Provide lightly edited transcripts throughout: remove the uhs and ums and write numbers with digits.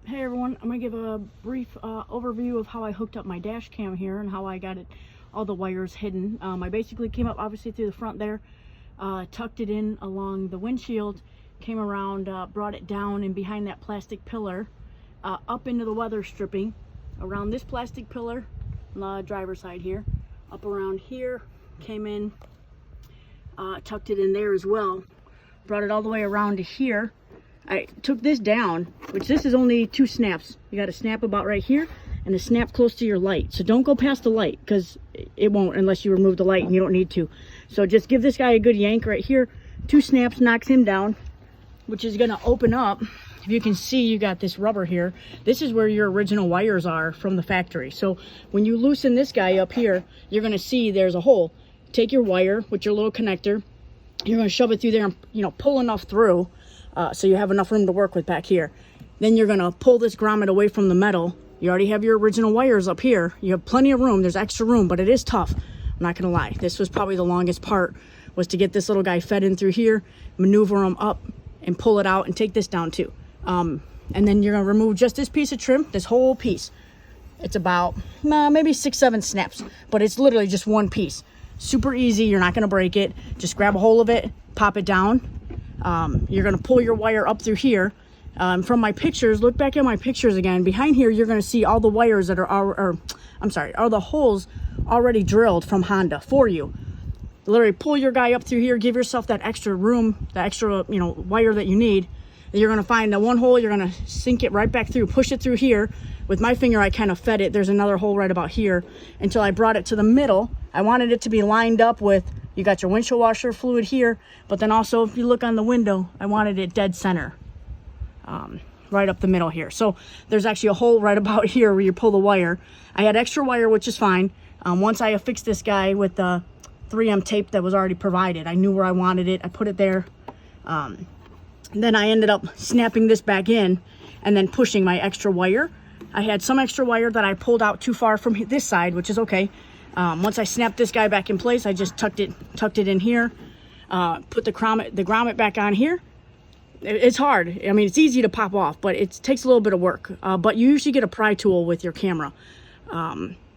Hey everyone, I'm going to give a brief overview of how I hooked up my dash cam here and how I got it, all the wires hidden. I basically came up obviously through the front there, tucked it in along the windshield, came around, brought it down and behind that plastic pillar, up into the weather stripping, around this plastic pillar on the driver's side here, up around here, came in, tucked it in there as well, brought it all the way around to here. I took this down, which this is only 2 snaps. You got a snap about right here and a snap close to your light. So don't go past the light because it won't unless you remove the light and you don't need to. So just give this guy a good yank right here. 2 snaps knocks him down, which is going to open up. If you can see, you got this rubber here. This is where your original wires are from the factory. So when you loosen this guy up here, you're going to see there's a hole. Take your wire with your little connector. You're going to shove it through there and, pull enough through. So you have enough room to work with back here. Then you're going to pull this grommet away from the metal. You already have your original wires up here. You have plenty of room. There's extra room, but it is tough. I'm not going to lie. This was probably the longest part, was to get this little guy fed in through here, maneuver him up, and pull it out and take this down too. And then you're going to remove just this piece of trim, this whole piece. It's about maybe 6-7 snaps, but it's literally just one piece. Super easy. You're not going to break it. Just grab a hold of it, pop it down. You're going to pull your wire up through here. From my pictures, look back at my pictures again. Behind here, you're going to see all the wires that are, all the holes already drilled from Honda for you. Literally pull your guy up through here, give yourself that extra room, the extra, wire that you need. You're going to find the one hole, you're going to sink it right back through, push it through here. With my finger, I kind of fed it. There's another hole right about here until I brought it to the middle. I wanted it to be lined up with, you got your windshield washer fluid here, but then also if you look on the window, I wanted it dead center, right up the middle here. So there's actually a hole right about here where you pull the wire. I had extra wire, which is fine. Once I affixed this guy with the 3M tape that was already provided, I knew where I wanted it. I put it there. Then I ended up snapping this back in and then pushing my extra wire. I had some extra wire that I pulled out too far from this side, which is okay. Once I snapped this guy back in place, I just tucked it in here, put the grommet back on here. It's hard. I mean, it's easy to pop off, but it takes a little bit of work. But you usually get a pry tool with your camera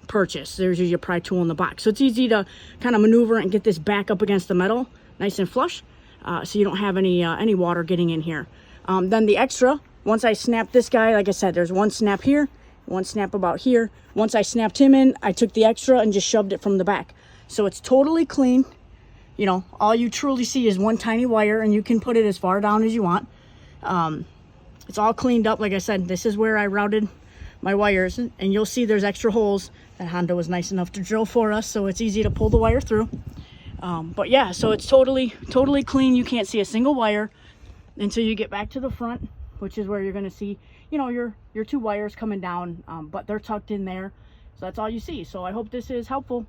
purchase. There's usually a pry tool in the box. So it's easy to kind of maneuver and get this back up against the metal, nice and flush, so you don't have any water getting in here. Then the extra, once I snapped this guy, like I said, there's one snap here, one snap about here. Once I snapped him in, I took the extra and just shoved it from the back. So it's totally clean. All you truly see is one tiny wire, and you can put it as far down as you want. It's all cleaned up. Like I said, this is where I routed my wires, and you'll see there's extra holes that Honda was nice enough to drill for us, so it's easy to pull the wire through. But yeah, so it's totally clean. You can't see a single wire until you get back to the front, which is where you're going to see, your 2 wires coming down, but they're tucked in there. So that's all you see. So I hope this is helpful.